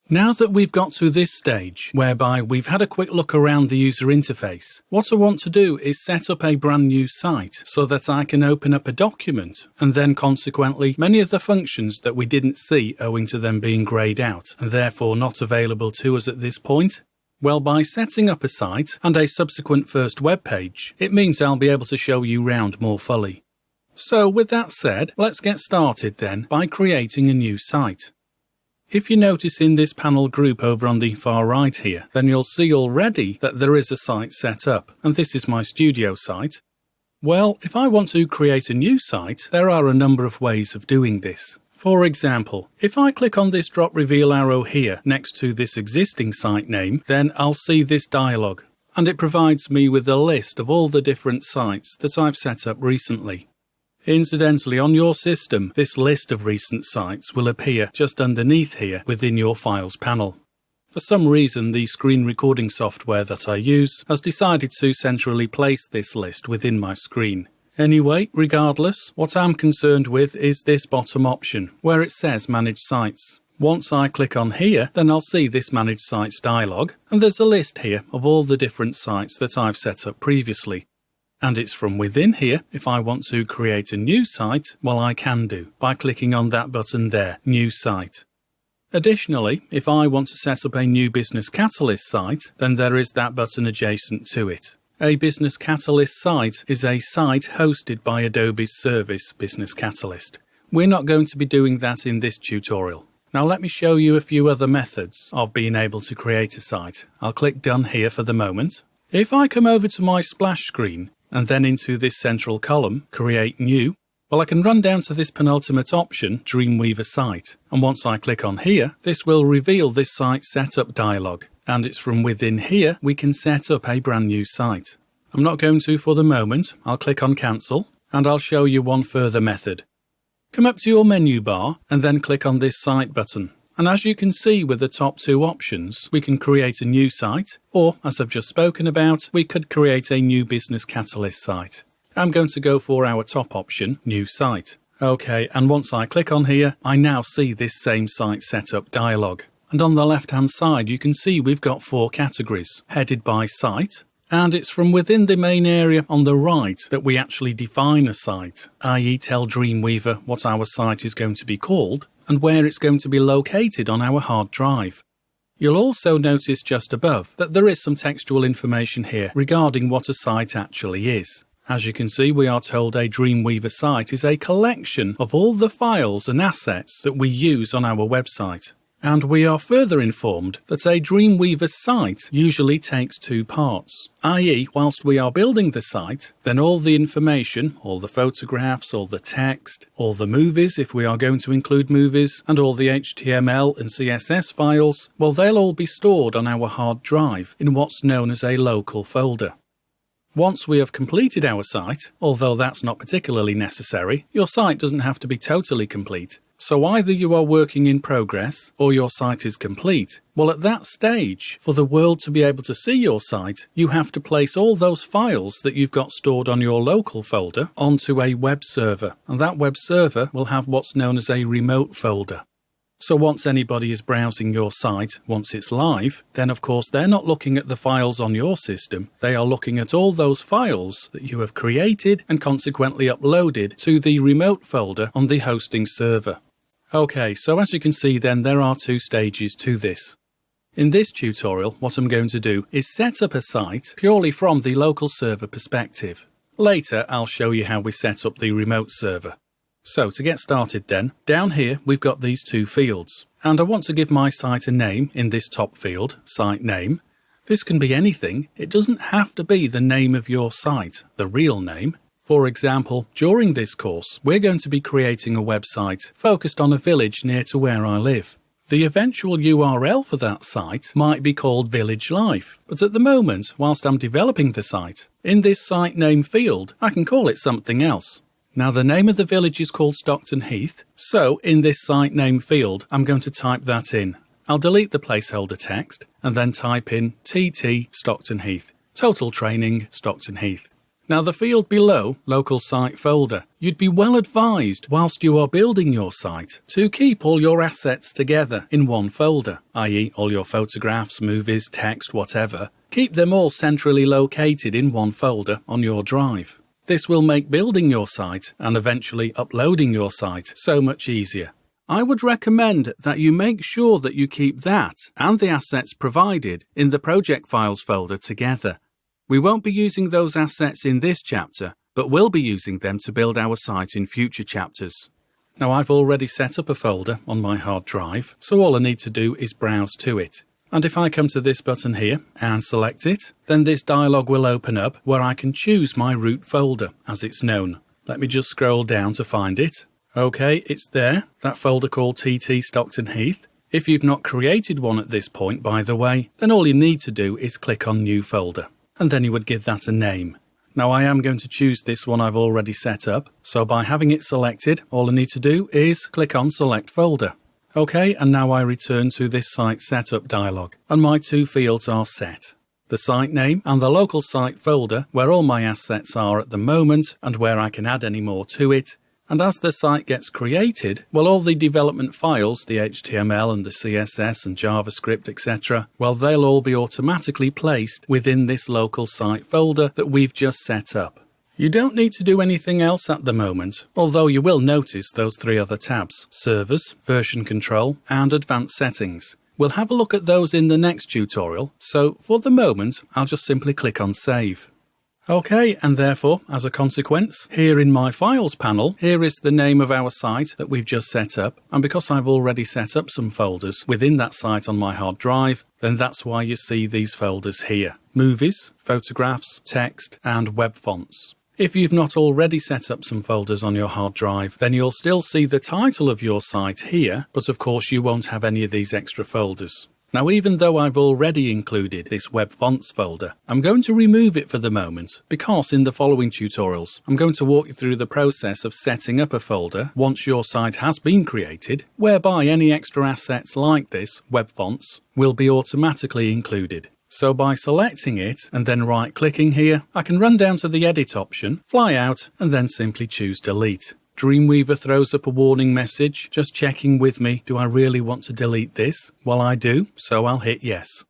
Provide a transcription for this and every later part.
Now that we've got to this stage, whereby we've had a quick look around the user interface, what I want to do is set up a brand new site so that I can open up a document and then consequently many of the functions that we didn't see owing to them being greyed out and therefore not available to us at this point. Well, by setting up a site and a subsequent first web page, it means I'll be able to show you round more fully. So with that said, let's get started then by creating a new site. If you notice in this panel group over on the far right here, then you'll see already that there is a site set up, and this is my studio site. Well, if I want to create a new site, there are a number of ways of doing this. For example, if I click on this drop reveal arrow here next to this existing site name, then I'll see this dialog, and it provides me with a list of all the different sites that I've set up recently. Incidentally, on your system, this list of recent sites will appear just underneath here within your Files panel. For some reason, the screen recording software that I use has decided to centrally place this list within my screen. Anyway, regardless, what I'm concerned with is this bottom option, where it says Manage Sites. Once I click on here, then I'll see this Manage Sites dialog, and there's a list here of all the different sites that I've set up previously. And it's from within here, if I want to create a new site, well, I can do, by clicking on that button there, New Site. Additionally, if I want to set up a new Business Catalyst site, then there is that button adjacent to it. A Business Catalyst site is a site hosted by Adobe's service, Business Catalyst. We're not going to be doing that in this tutorial. Now let me show you a few other methods of being able to create a site. I'll click Done here for the moment. If I come over to my splash screen, and then into this central column, Create New, well, I can run down to this penultimate option, Dreamweaver Site, and once I click on here, this will reveal this site setup dialog, and it's from within here we can set up a brand new site. I'm not going to for the moment. I'll click on Cancel, and I'll show you one further method. Come up to your menu bar, and then click on this Site button. And as you can see with the top two options, we can create a new site, or, as I've just spoken about, we could create a new Business Catalyst site. I'm going to go for our top option, New Site. Okay, and once I click on here, I now see this same site setup dialog. And on the left-hand side, you can see we've got 4 categories, headed by Site, and it's from within the main area on the right that we actually define a site, i.e. tell Dreamweaver what our site is going to be called, and where it's going to be located on our hard drive. You'll also notice just above that there is some textual information here regarding what a site actually is. As you can see, we are told a Dreamweaver site is a collection of all the files and assets that we use on our website. And we are further informed that a Dreamweaver site usually takes 2 parts, i.e. whilst we are building the site, then all the information, all the photographs, all the text, all the movies if we are going to include movies, and all the HTML and CSS files, well, they'll all be stored on our hard drive in what's known as a local folder. Once we have completed our site, although that's not particularly necessary, your site doesn't have to be totally complete. So either you are working in progress or your site is complete. Well, at that stage, for the world to be able to see your site, you have to place all those files that you've got stored on your local folder onto a web server. And that web server will have what's known as a remote folder. So once anybody is browsing your site, once it's live, then of course they're not looking at the files on your system. They are looking at all those files that you have created and consequently uploaded to the remote folder on the hosting server. Okay, so as you can see then, there are 2 stages to this. In this tutorial, what I'm going to do is set up a site purely from the local server perspective. Later, I'll show you how we set up the remote server. So to get started then, down here we've got these 2 fields, and I want to give my site a name in this top field, Site Name. This can be anything. It doesn't have to be the name of your site, the real name. For example, during this course, we're going to be creating a website focused on a village near to where I live. The eventual URL for that site might be called Village Life, but at the moment, whilst I'm developing the site, in this site name field, I can call it something else. Now the name of the village is called Stockton Heath, so in this site name field, I'm going to type that in. I'll delete the placeholder text and then type in TT Stockton Heath, Total Training Stockton Heath. Now the field below, Local Site Folder, you'd be well advised whilst you are building your site to keep all your assets together in one folder, i.e. all your photographs, movies, text, whatever. Keep them all centrally located in one folder on your drive. This will make building your site and eventually uploading your site so much easier. I would recommend that you make sure that you keep that and the assets provided in the Project Files folder together. We won't be using those assets in this chapter, but we'll be using them to build our site in future chapters. Now I've already set up a folder on my hard drive, so all I need to do is browse to it. And if I come to this button here and select it, then this dialog will open up where I can choose my root folder, as it's known. Let me just scroll down to find it. Okay, it's there, that folder called TT Stockton Heath. If you've not created one at this point, by the way, then all you need to do is click on New Folder. And then you would give that a name. Now I am going to choose this one I've already set up, so by having it selected, all I need to do is click on Select Folder. Okay, and now I return to this Site Setup dialog, and my two fields are set. The site name and the local site folder where all my assets are at the moment and where I can add any more to it. And as the site gets created, well, all the development files, the HTML and the CSS and JavaScript, etc., well, they'll all be automatically placed within this local site folder that we've just set up. You don't need to do anything else at the moment, although you will notice those three other tabs: Servers, Version Control, and Advanced Settings. We'll have a look at those in the next tutorial, so for the moment, I'll just simply click on Save. Okay, and therefore, as a consequence, here in my Files panel, here is the name of our site that we've just set up, and because I've already set up some folders within that site on my hard drive, then that's why you see these folders here: Movies, Photographs, Text, and Web Fonts. If you've not already set up some folders on your hard drive, then you'll still see the title of your site here, but of course you won't have any of these extra folders. Now, even though I've already included this Web Fonts folder, I'm going to remove it for the moment because in the following tutorials, I'm going to walk you through the process of setting up a folder once your site has been created, whereby any extra assets like this, Web Fonts, will be automatically included. So by selecting it and then right-clicking here, I can run down to the Edit option, fly out, and then simply choose Delete. Dreamweaver throws up a warning message, just checking with me, do I really want to delete this? Well, I do, so I'll hit yes.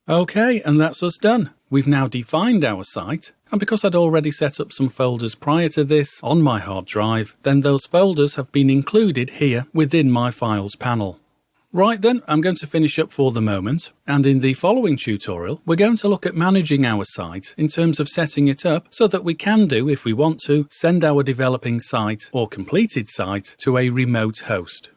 Okay, and that's us done. We've now defined our site, and because I'd already set up some folders prior to this on my hard drive, then those folders have been included here within my Files panel. Right then, I'm going to finish up for the moment, and in the following tutorial, we're going to look at managing our site in terms of setting it up so that we can do, if we want to, send our developing site or completed site to a remote host.